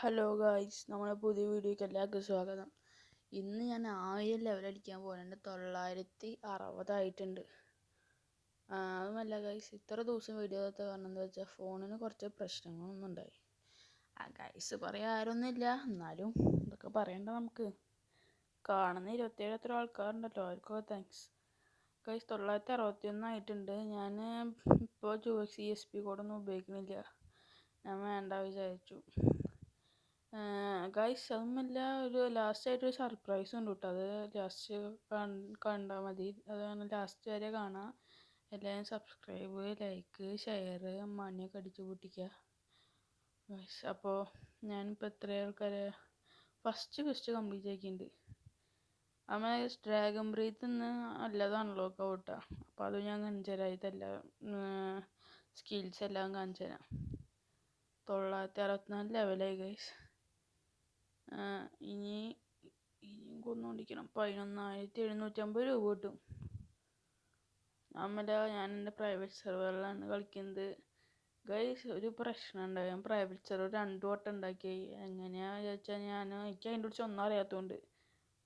Hello guys, നമ്മുടെ പുതിയ വീഡിയോയ്ക്ക് എല്ലാവർക്കും സ്വാഗതം. ഇന്ന് ഞാൻ 1000 ലെവലടിക്കാൻ പോകുന്നുണ്ട്. 960 ആയിട്ടുണ്ട്. അതുമല്ല ഗൈസ്, ഇത്ര ദിവസം വീഡിയോ കാണുന്നത് വെച്ചാൽ ഫോണിന് കുറച്ച് പ്രശ്നങ്ങളൊന്നും ഉണ്ടായി. ഗൈസ് പറയാൻ ആരൊന്നുമില്ല, എന്നാലും ഇതൊക്കെ പറയണ്ട. നമുക്ക് കാണുന്ന 27 എത്ര ആൾക്കാരുണ്ടല്ലോ, അവർക്കൊക്കെ താങ്ക്സ്. ഗൈസ് 961 ആയിട്ടുണ്ട്. ഞാൻ ഇപ്പോൾ CSP കോഡൊന്നും ഉപയോഗിക്കുന്നില്ല. ഞാൻ വേണ്ട വിചാരിച്ചു. ഗൈസ് അതൊന്നുമല്ല, ഒരു ലാസ്റ്റായിട്ടൊരു സർപ്രൈസ് ഉണ്ട് കേട്ടോ. അത് ലാസ്റ്റ് കണ്ടാൽ മതി. അതാണ് ലാസ്റ്റ് വരെ കാണാം. എല്ലാവരും സബ്സ്ക്രൈബ്, ലൈക്ക്, ഷെയർ, മണിയൊക്കെ അടിച്ച് പൊട്ടിക്കുക ഗൈസ്. അപ്പോൾ ഞാനിപ്പോൾ എത്ര ആൾക്കാരെ ഫസ്റ്റ് ക്വസ്റ്റ് കംപ്ലീറ്റ് ആക്കിയിട്ടുണ്ട്. നമ്മൾ ഡ്രാഗൺ ബ്രീത്ത് നിന്ന് നല്ലതാണല്ലോ ഔട്ടാ. അപ്പോൾ അത് ഞാൻ കാണിച്ചു തരാം. ഇതെല്ലാം സ്കിൽസ് എല്ലാം കാണിച്ചു തരാം. 964 ലെവലായി ഗൈസ്. ഇനിയും കൊന്നുകൊണ്ടിരിക്കണം. 11,750 രൂപ കിട്ടും. ഞാൻ എൻ്റെ പ്രൈവറ്റ് സെർവറിലാണ് കളിക്കുന്നത് ഗൈസ്. ഒരു പ്രശ്നം ഉണ്ടായി. ഞാൻ പ്രൈവറ്റ് സെർവർ 2 വട്ടം ഉണ്ടാക്കി. എങ്ങനെയാണെന്ന് ചോദിച്ചാൽ എനിക്ക് അതിൻ്റെ കുറിച്ച് ഒന്നും അറിയാത്തതുകൊണ്ട്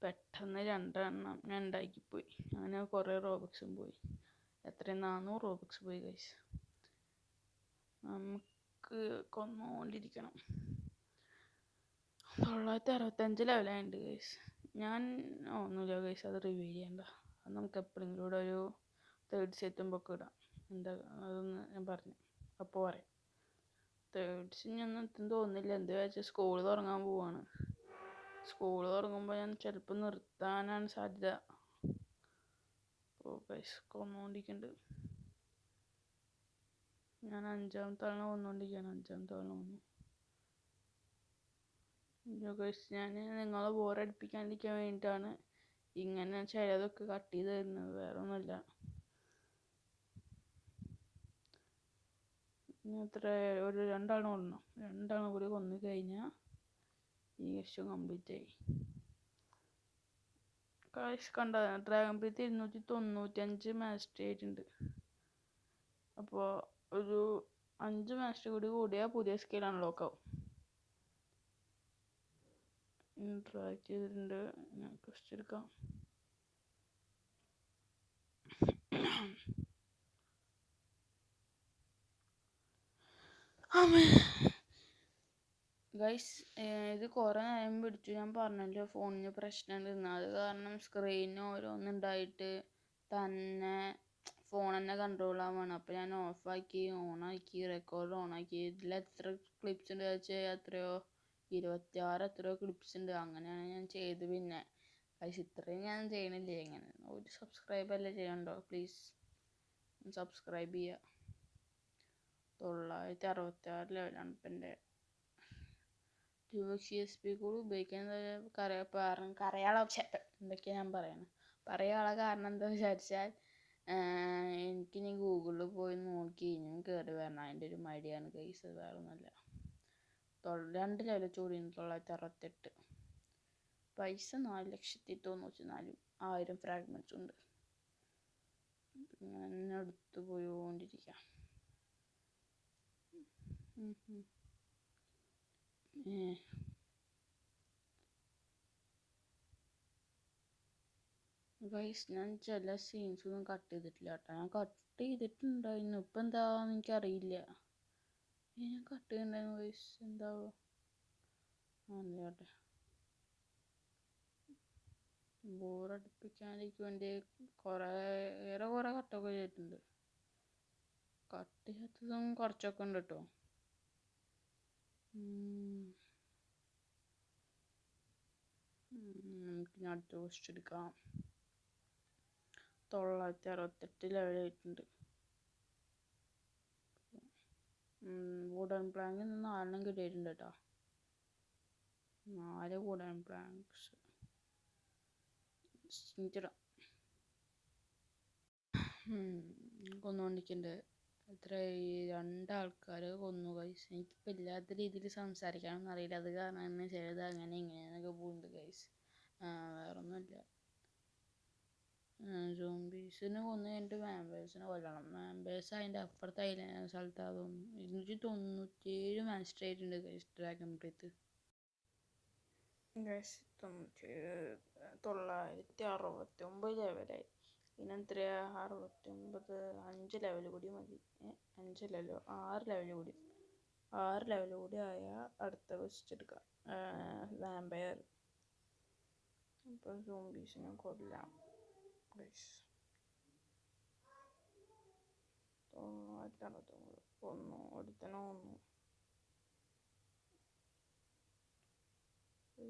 പെട്ടെന്ന് 2 എണ്ണം ഞാൻ ഉണ്ടാക്കിപ്പോയി. അങ്ങനെ കുറേ റോബക്സും പോയി. എത്രയും 400 റോബക്സ് പോയി ഗൈസ്. നമുക്ക് കൊന്നുകൊണ്ടിരിക്കണം. 965 ലെവലായിട്ടുണ്ട് ഗൈസ്. ഞാൻ ഒന്നുമില്ല ഗൈസ്, അത് റിവീൽ ചെയ്യണ്ട. അത് നമുക്ക് എപ്പോഴെങ്കിലും കൂടെ ഒരു തേർഡ്സ് എത്തുമ്പോൾ ഒക്കെ ഇടാം. എന്താ അതൊന്ന് ഞാൻ പറഞ്ഞു അപ്പോൾ പറയാം. തേർഡ്സ് ഞാൻ എത്തും തോന്നുന്നില്ല. എന്താ വെച്ചാൽ സ്കൂൾ തുടങ്ങാൻ പോവാണ്. സ്കൂൾ തുടങ്ങുമ്പോൾ ഞാൻ ചിലപ്പോൾ നിർത്താനാണ് സാധ്യത. അപ്പോൾ ഗൈസ് കൊന്നുകൊണ്ടിരിക്കുന്നുണ്ട്. ഞാൻ 5-ാമത്തെ ആളിനെ കൊന്നുകൊണ്ടിരിക്കുകയാണ്. 5-ാമത്തെ ആളിനെ കൊന്നു. ഞാൻ നിങ്ങളെ ബോറടിപ്പിക്കാതിരിക്കാൻ വേണ്ടിയിട്ടാണ് ഇങ്ങനെ ചിലതൊക്കെ കട്ട് ചെയ്ത് തരുന്നത്, വേറെ ഒന്നുമില്ല. ഇത്ര ഒരു 2 ആളിനെ കൊല്ലണം. 2 ആളിനെ കൂടി കൊന്നു കഴിഞ്ഞാൽ ഈ ക്വസ്റ്റ്യൻ കംപ്ലീറ്റ് ആയി. കണ്ട ഡ്രാഗൺ ബ്രീത്ത് 295 മാസ്റ്ററി ആയിട്ടുണ്ട്. അപ്പോൾ ഒരു 5 മാസ്റ്ററി കൂടിയാൽ പുതിയ സ്കിൽ അൺലോക്ക് ആവും. ഇൻട്രാക്ട് ചെയ്തിട്ടുണ്ട്. ഞാൻ ക്വസ്റ്റ് എടുക്കാം. ഗൈസ് ഇത് കുറേ നേരം പിടിച്ചു. ഞാൻ പറഞ്ഞല്ലോ ഫോണിന് പ്രശ്നമുണ്ടെന്ന്. അത് കാരണം സ്ക്രീന് ഓരോന്നുണ്ടായിട്ട് തന്നെ ഫോൺ തന്നെ കൺട്രോൾ ആവുകയാണ്. അപ്പോൾ ഞാൻ ഓഫാക്കി, ഓണാക്കി, റെക്കോർഡ് ഓണാക്കി. ഇതിൽ എത്ര ക്ലിപ്സ് ഉണ്ട് വെച്ചാൽ എത്രയോ 26 എത്രയോ ക്ലിപ്സ് ഉണ്ട്. അങ്ങനെയാണ് ഞാൻ ചെയ്ത്. പിന്നെ ഗൈസ് ഇത്രയും ഞാൻ ചെയ്യണില്ലേ. എങ്ങനെ ഒരു സബ്സ്ക്രൈബ് അല്ലേ ചെയ്യണ്ടോ? പ്ലീസ് സബ്സ്ക്രൈബ് ചെയ്യുക. 966 ലെവലാണ് ഇപ്പം എൻ്റെ. CSP കൂടി ഉപയോഗിക്കുന്നത് എന്തൊക്കെയാണ് ഞാൻ പറയുന്നത്. പറയാനുള്ള കാരണം എന്താണെന്ന് വിചാരിച്ചാൽ എനിക്കിനി ഗൂഗിളിൽ പോയി നോക്കി ഇനിയും കയറി വരണം. അതിൻ്റെ ഒരു മടിയാണ് ഗൈസ്, വേറെ ഒന്നുമല്ല. 2 ലെവൽ ചൂടി 968. പൈസ 4,94,000 ഫ്രാഗ്മെൻറ്റ്സ് ഉണ്ട്. ഞാൻ അടുത്ത് പോയിക്കൊണ്ടിരിക്കാം. ഗൈസ് ഞാൻ ചില സീൻസ് ഒന്നും കട്ട് ചെയ്തിട്ടില്ല കേട്ടോ. ഞാൻ കട്ട് ചെയ്തിട്ടുണ്ടായിരുന്നു. ഇപ്പം എന്താണെന്ന് എനിക്കറിയില്ല. ഞാൻ കട്ട് ചെയ്തിട്ടുണ്ടായിരുന്നു ഗൈസ്. എന്താവോ അല്ലോട്ടെ. ബോറടിപ്പിക്കാതിരിക്കും വേണ്ടി കുറേ കട്ടൊക്കെ ചെയ്തിട്ടുണ്ട്. കട്ട് ചെയ്യാത്തതും കുറച്ചൊക്കെ ഉണ്ട് കേട്ടോ. നമുക്ക് ഞാൻ അടുത്ത ക്വസ്റ്റ് എടുക്കാം. 968 ലെവലായിട്ടുണ്ട്. വുഡൻ പ്ലാങ്കിൽ നിന്ന് 4 കിട്ടിയിട്ടുണ്ട് കേട്ടോ. 4 വുഡൻ പ്ലാങ്ക്സ് കൊന്നുകൊണ്ടിരിക്കുന്നുണ്ട്. എത്ര 2 ആൾക്കാർ കൊന്നു ഗൈസ്. എനിക്കിപ്പോൾ ഇല്ലാത്ത രീതിയിൽ സംസാരിക്കാനൊന്നും അറിയില്ല. അത് കാരണം തന്നെ ചിലത് അങ്ങനെ ഇങ്ങനെയെന്നൊക്കെ പോകുന്നുണ്ട് ഗൈസ്. വേറൊന്നുമില്ല. സോംബീസിനെ കൊന്ന് കഴിഞ്ഞിട്ട് വാമ്പേഴ്സിനെ കൊല്ലണം. വാമ്പേഴ്സ് അതിൻ്റെ അപ്പുറത്തെ സ്ഥലത്താകും. 297 മാസ്റ്റർ ആയിട്ടുണ്ട് ഗൈസ് ഡ്രാഗൺ ബ്രീത്ത്. 969 ലെവലായി. പിന്നെ എത്രയാ 69, 5 ലെവൽ കൂടി മതി. 5 ലെവലോ 6 ലെവൽ കൂടി 6 ലെവൽ കൂടി ആയാൽ അടുത്ത ക്വസ്റ്റ് എടുക്കാം. വാമ്പയർ. അപ്പോൾ സോംബീസിനെ കൊല്ലാം. 969 കൊന്നു. ഒരുത്തനെ കൊന്നു.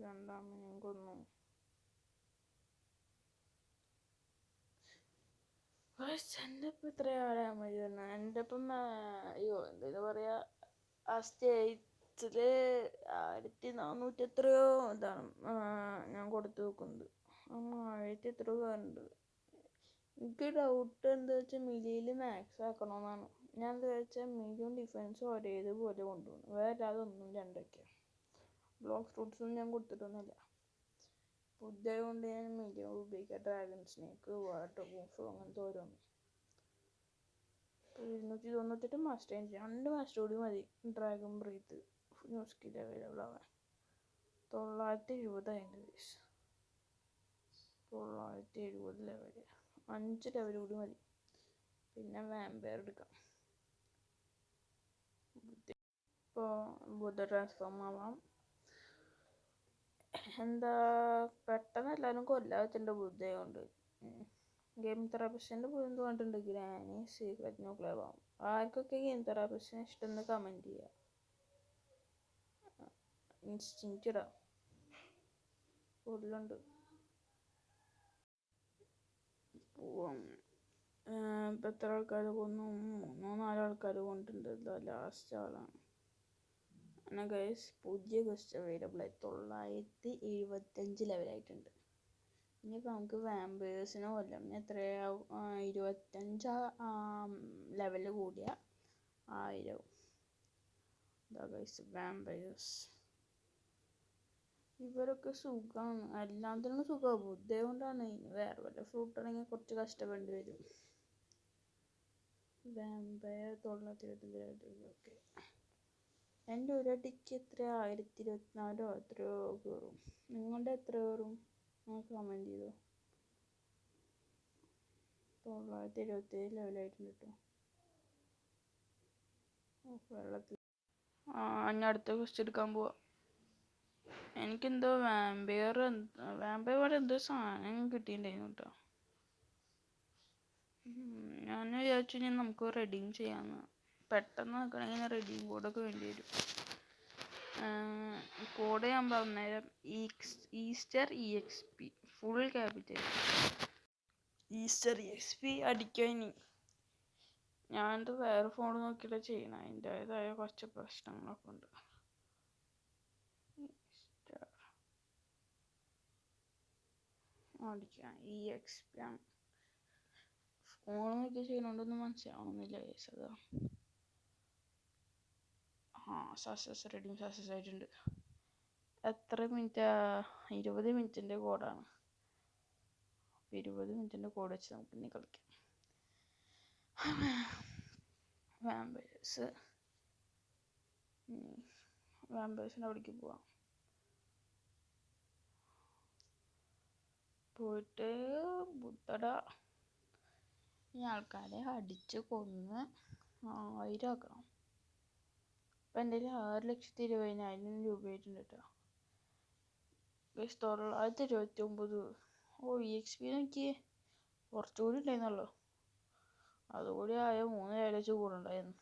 രണ്ടാമനെയും കൊന്നു. എൻ്റെ ഇപ്പം ഇത്രയാ ഡാമേജ് വരുന്നത്. എൻ്റെ ഇപ്പം എന്താ പറയുക, ആ സ്റ്റേറ്റില് 1400 എത്രയോ ഇതാണ് ഞാൻ കൊടുത്തു വെക്കുന്നത്. 1000 എത്രയോ കയറുന്നുണ്ട്. എനിക്ക് ഡൗട്ട് എന്താ വെച്ചാൽ മിലിയിൽ മാക്സ് ആക്കണമെന്നാണ്. ഞാൻ എന്താ വെച്ചാൽ മിലിയും ഡിഫൻസും ഒരേതുപോലെ കൊണ്ടുപോകുന്നു. വേറെ അതൊന്നും രണ്ടൊക്കെ ബ്ലോക്ക് ഫ്രൂട്ട്സൊന്നും ഞാൻ കൊടുത്തിട്ടൊന്നുമില്ല. പുതിയ കൊണ്ട് ഞാൻ മിലിയും ഉപയോഗിക്കുക. ഡ്രാഗൺ സ്നേക്ക്, വാട്ടർ പ്രൂഫ്, അങ്ങനത്തെ ഓരോന്ന്. 298 മാസ്റ്റർ 2 മാസ്റ്റർ കൂടി മതി dragon breath new skill available ആവാൻ. 970 അതിൻ്റെ 970 ലെവല്. 5 ലെവൽ കൂടി മതി. പിന്നെ വാമ്പയർ എടുക്കാം. ഇപ്പോൾ ബുദ്ധ ട്രാൻസ്ഫോം ആവാം. എന്താ പെട്ടെന്ന് എല്ലാവരും കൊല്ലാൻ വെച്ചിട്ടുണ്ട് ബുദ്ധയെ കൊണ്ട്. ഗെയിം തെറാപ്പിസ്റ്റിൻ്റെ പോലും തോന്നിട്ടുണ്ട്. Granny secret nuclear bomb. ആർക്കൊക്കെ ഗെയിം തെറാപ്പിസ്റ്റിനെ ഇഷ്ടമെന്ന് കമൻറ്റ് ചെയ്യുക. ഇൻസ്റ്റിങ്ക്റ്റ് ഇടാം. കൂടുതലുണ്ട്. പോവാം. ഇപ്പം എത്ര ആൾക്കാർ കൊന്നു? 3-4 ആൾക്കാർ കൊണ്ടിട്ടുണ്ട്. ലാസ്റ്റ് ആളാണ്. അങ്ങനെ ഗൈസ് പുതിയ ക്വസ്റ്റ് അവൈലബിൾ ആയി. 975 ലെവലായിട്ടുണ്ട്. ഇനിയിപ്പോൾ നമുക്ക് വാമ്പേഴ്സിനെ കൊല്ലാം. ഇനി എത്രയാവും? 25 ലെവൽ കൂടിയ 1000. ഇതാ ഗൈസ് വാമ്പേഴ്സ്. ഇവരൊക്കെ സുഖമാണ്. എല്ലാത്തിനും സുഖമാണ്. ബുദ്ധ കൊണ്ടാണ്. വേറെ വല്ല ഫ്രൂട്ടാണെങ്കിൽ കുറച്ച് കഷ്ടപ്പെടേണ്ടി വരും. വാമ്പയർ 925. ഓക്കെ. എൻ്റെ ഒരു അടിക്ക് എത്ര 1024 എത്രയോ കയറും. നിങ്ങളുടെ എത്ര കയറും? കമൻറ്റ് ചെയ്തോ. 977 ലെവലായിട്ടുണ്ട് കേട്ടോ. വെള്ളത്തിൽ ഞാൻ അടുത്ത ക്വസ്റ്റ് എടുക്കാൻ പോവാ. എനിക്കെന്തോ വാമ്പയർ പോലെ എന്തോ സാധനം കിട്ടിയിട്ടുണ്ടായിരുന്നു കേട്ടോ. ഞാൻ വിചാരിച്ചു ഇനി നമുക്ക് റെഡീം ചെയ്യാമെന്ന്. പെട്ടെന്ന് നിൽക്കണമെങ്കിൽ റെഡീം കോഡൊക്കെ വേണ്ടി വരും. കോഡ് ഞാൻ പറഞ്ഞുതരാം. Easter EXP full capital. Easter EXP അടിക്കുക. ഇനി ഞാനത് വേറെ ഫോൺ നോക്കിയിട്ട് ചെയ്യണം. അതിൻ്റെതായ കുറച്ച് പ്രശ്നങ്ങളൊക്കെ ഉണ്ട്. അടിക്കാം. EXP ആണ്. ഫോൺ നോക്കി ചെയ്യണോണ്ടൊന്നും മനസ്സിലാവണമെന്നില്ല കേസ്. അതാ സക്സസ് റെഡീം സക്സസ് ആയിട്ടുണ്ട്. എത്ര മിനിറ്റാ? 20 മിനിറ്റിൻ്റെ കോഡാണ്. 20 മിനിറ്റിൻ്റെ കോഡ് വെച്ച് നമുക്ക് ഇനി കളിക്കാം. വാമ്പേഴ്സിൻ്റെ അവിടേക്ക് പോവാം. പോയിട്ട് ബുദ്ധട ഈ ആൾക്കാരെ അടിച്ച് കൊന്ന് 1000 ആക്കണം. അപ്പം എൻ്റെ 6,20,000 രൂപയായിട്ടുണ്ട് കേട്ടോ. 929. EXP എനിക്ക് കുറച്ചുകൂടി ഉണ്ടായിരുന്നല്ലോ. അതുകൂടി ആയ 3,000 വെച്ച് കൂടെ ഉണ്ടായിരുന്നു.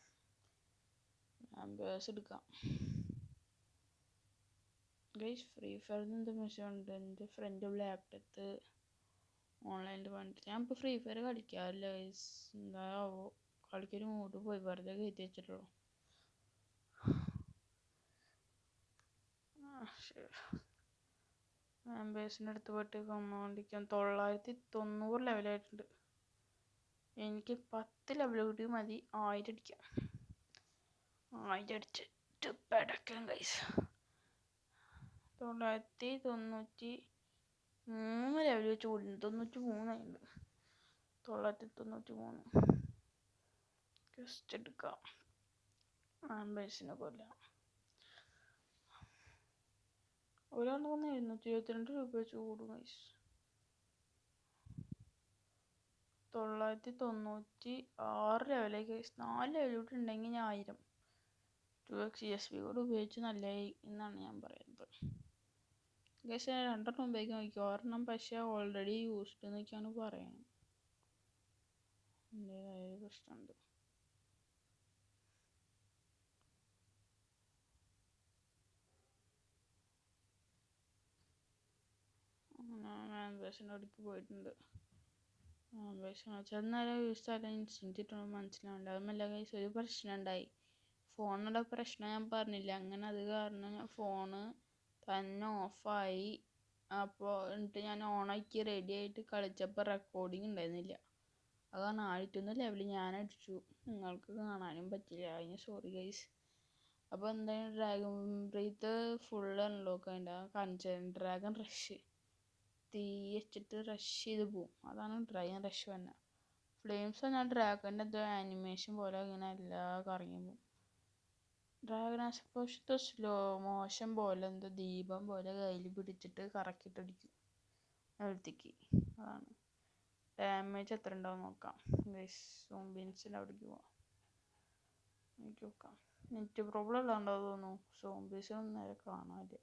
വാമ്പേഴ്സ് എടുക്കാം. ഗൈസ് ഫ്രീ ഫയറിൽ എന്ത് മെസ്സേജ് ഉണ്ട്? എൻ്റെ ഫ്രണ്ട് ബ്ലാക്ക് ഡെത്ത് ഓൺലൈനിൽ പറഞ്ഞിട്ട്. ഞാൻ ഇപ്പോൾ ഫ്രീ ഫയർ കളിക്കാറില്ല ഗൈസ്. എന്താവോ കളിക്കൊരു മൂഡ് പോയി. വെറുതെ കയറ്റി വെച്ചിട്ടുള്ളൂ. വാമ്പേഴ്സിൻ്റെ അടുത്ത് പോയിട്ട് കൊന്നുകൊണ്ടിരിക്കാൻ. 990 ലെവലായിട്ടുണ്ട്. എനിക്ക് 10 ലെവൽ കൂടി മതി 1000 അടിക്കാം. 1000 അടിച്ചിട്ട് പടക്കാം ഗൈസ്. 993 ലെവൽ വെച്ച് കൂടി. 93 ആയിട്ടുണ്ട്. 993 ജസ്റ്റ് എടുക്കാം. വാമ്പേഴ്സിനെ കൊല്ലാം. ഒരെണ്ണം 722 വെച്ച് കൂടും ഗൈസ്. 996 ലെവലേക്ക് ഗൈസ്. 4 ലെവലോട്ട് ഉണ്ടെങ്കിൽ ഞാൻ 1000 2x ESP കൂടെ ഉപയോഗിച്ച് നല്ലതായി എന്നാണ് ഞാൻ പറയുന്നത് ഗൈസ്. ഞാൻ 2 ഉപയോഗിക്കാൻ നോക്കി, ഒരെണ്ണം പക്ഷേ ഓൾറെഡി യൂസ്ഡ് എന്നൊക്കെയാണ് പറയുന്നത്. എൻ്റെതായ പ്രശ്നമുണ്ട്. ആംബേഷൻ്റെ അടുക്ക് പോയിട്ടുണ്ട്. ആംബേഷൻ ചെന്നേരം യൂസ് ആയാലും ഇൻസ്റ്റൻറ്റ് ഇട്ടൊന്നും മനസ്സിലാവില്ല. അതുമല്ല ഗൈസ്, ഒരു പ്രശ്നം ഉണ്ടായി. ഫോണിൻ്റെ പ്രശ്നം ഞാൻ പറഞ്ഞില്ല. അങ്ങനെ അത് കാരണം ഫോണ് തന്നെ ഓഫായി. അപ്പോൾ എന്നിട്ട് ഞാൻ ഓണാക്കി റെഡി ആയിട്ട് കളിച്ചപ്പോൾ റെക്കോർഡിങ് ഉണ്ടായിരുന്നില്ല. അത് കാരണം 1001 ലെവൽ ഞാൻ അടിച്ചു. നിങ്ങൾക്ക് കാണാനും പറ്റില്ല, അതിന് സോറി ഗൈസ്. അപ്പോൾ എന്തായാലും ഡ്രാഗൺ ബ്രീത്ത് ഫുൾ അൺലോക്ക് അതിൻ്റെ കാണിച്ചത്. ഡ്രാഗൺ റഷ് തീ വെച്ചിട്ട് റഷ് ചെയ്ത് പോവും. അതാണ് ഡ്രാഗൺ റഷ് തന്നെ. ഫ്ലെയിംസ് പറഞ്ഞാൽ ഡ്രാഗൻ്റെ എന്തോ ആനിമേഷൻ പോലെ ഇങ്ങനെ എല്ലാ കറങ്ങി പോവും. ഡ്രാഗൺ ആസ്പോഷത്തെ സ്ലോ മോഷൻ പോലെ എന്തോ ദീപം പോലെ കയ്യിൽ പിടിച്ചിട്ട് കറക്കിയിട്ടടിക്കും എഴുത്തിക്ക്. അതാണ്. ഡാമേജ് എത്ര ഉണ്ടാവും നോക്കാം ഗൈസ്. സോംബീൻസിൻ്റെ അവിടേക്ക് പോവാം. എനിക്ക് നോക്കാം. നെറ്റ് പ്രോബ്ലം ഉള്ളതുകൊണ്ടാവും തോന്നുന്നു സോംബീസിനൊന്നും നേരെ കാണാനില്ല.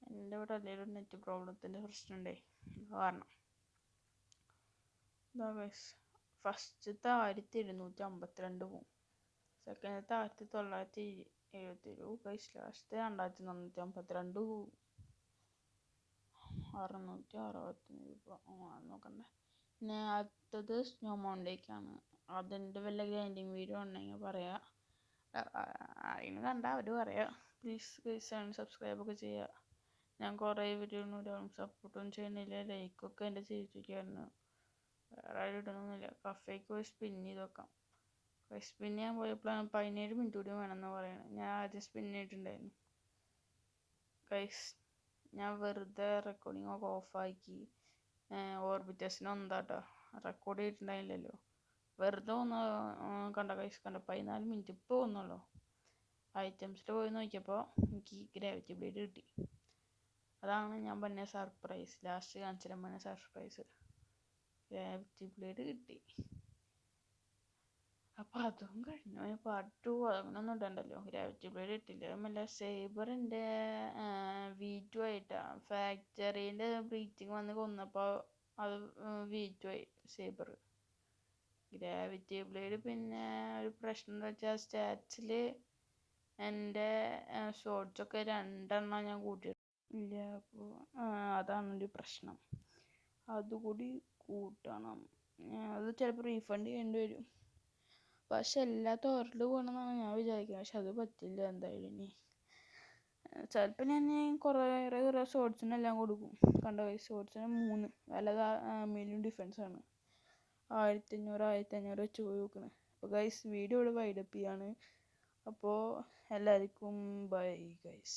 എൻ്റെ ഇവിടെ അല്ലെങ്കിലും നെറ്റ് പ്രോബ്ലത്തിൻ്റെ പ്രശ്നമുണ്ടേ. കാരണം എന്താ ഗൈസ്, ഫസ്റ്റത്തെ 1252 പോവും. സെക്കൻഡത്തെ 1977 ഗൈസ്. ലാസ്റ്റത്തെ 2452 പോവും. 669 നോക്കണ്ടേ. പിന്നെ അടുത്തത് സ്നോ മൗണ്ടേക്കാണ്. അതിൻ്റെ വല്ല ഗ്രൈൻഡിങ് വീഡിയോ ഉണ്ടെങ്കിൽ പറയാം. ആരെങ്കിലും കണ്ടാൽ അവർ പറയാം. പ്ലീസ് ഗൈസ് സബ്സ്ക്രൈബ് ഒക്കെ ചെയ്യുക. ഞാൻ കുറേ വീഡിയോ ഇടാനും സപ്പോർട്ടൊന്നും ചെയ്യുന്നില്ല. ലൈക്കൊക്കെ എൻ്റെ ചെയ്യിച്ചിരിക്കുകയായിരുന്നു. വേറെ ആരും ഇടണമെന്നില്ല. കഫേക്ക് പോയി സ്പിൻ ചെയ്ത് വെക്കാം. സ്പിൻ ചെയ്യാൻ പോയപ്പോഴാണ് 17 മിനിറ്റ് കൂടി വേണമെന്ന് പറയുന്നത്. ഞാൻ ആദ്യം സ്പിൻ ചെയ്തിട്ടുണ്ടായിരുന്നു ഗൈസ്. ഞാൻ വെറുതെ റെക്കോർഡിങ് ഒക്കെ ഓഫാക്കി. ഓർബിറ്റേഴ്സിന് എന്താട്ടോ റെക്കോർഡ് ചെയ്തിട്ടുണ്ടായില്ലല്ലോ. വെറുതെ ഒന്ന് കണ്ട ഗൈസ്, കണ്ട 14 മിനിറ്റ് ഇപ്പോൾ വന്നുള്ളൂ. ഐറ്റംസിൽ പോയി നോക്കിയപ്പോൾ എനിക്ക് ഗ്രാവിറ്റി ബ്ലേഡ് കിട്ടി. അതാണ് ഞാൻ പറഞ്ഞ സർപ്രൈസ്. ലാസ്റ്റ് കാണിച്ചാൽ പറഞ്ഞ സർപ്രൈസ്. ഗ്രാവിറ്റി ബ്ലേഡ് കിട്ടി. അപ്പോൾ അതും കഴിഞ്ഞു. പാർട്ട് 2 അങ്ങനെയൊന്നും ഇടണ്ടല്ലോ. ഗ്രാവിറ്റി ബ്ലേഡ് കിട്ടില്ല. അതുമല്ല സേബറിൻ്റെ V2 ആയിട്ടാണ്. ഫാക്ടറീൻ്റെ ബ്രീച്ചിങ് വന്ന് കൊന്നപ്പോൾ അത് V2 ആയി സേബർ. ഗ്രാവിറ്റി ബ്ലേഡ് പിന്നെ ഒരു പ്രശ്നം എന്താ വെച്ചാൽ സ്റ്റാറ്റ്സിൽ എൻ്റെ ഷോർട്സൊക്കെ 2 ഞാൻ കൂട്ടിയില്ല. അപ്പോൾ അതാണ് ഒരു പ്രശ്നം. അതുകൂടി കൂട്ടണം. അത് ചിലപ്പോൾ റീഫണ്ട് ചെയ്യേണ്ടി വരും. പക്ഷെ എല്ലാ തോരൽ പോകണമെന്നാണ് ഞാൻ വിചാരിക്കുന്നത്. പക്ഷെ അത് പറ്റില്ല എന്തായാലും. ഇനി ചിലപ്പോൾ ഞാൻ കുറേ ഷോർട്സിനെല്ലാം കൊടുക്കും. കണ്ടോ ഷോർട്സിന് 3 വില മില്യൺ ഡിഫറൻസ് ആണ്. 1500 വെച്ച് പോയി നോക്കണേ. അപ്പോൾ ഗൈസ് വീഡിയോ ഇവിടെ വൈഡപ്പ് ചെയ്യാണ്. അപ്പോൾ എല്ലാവർക്കും ബൈ ഗൈസ്.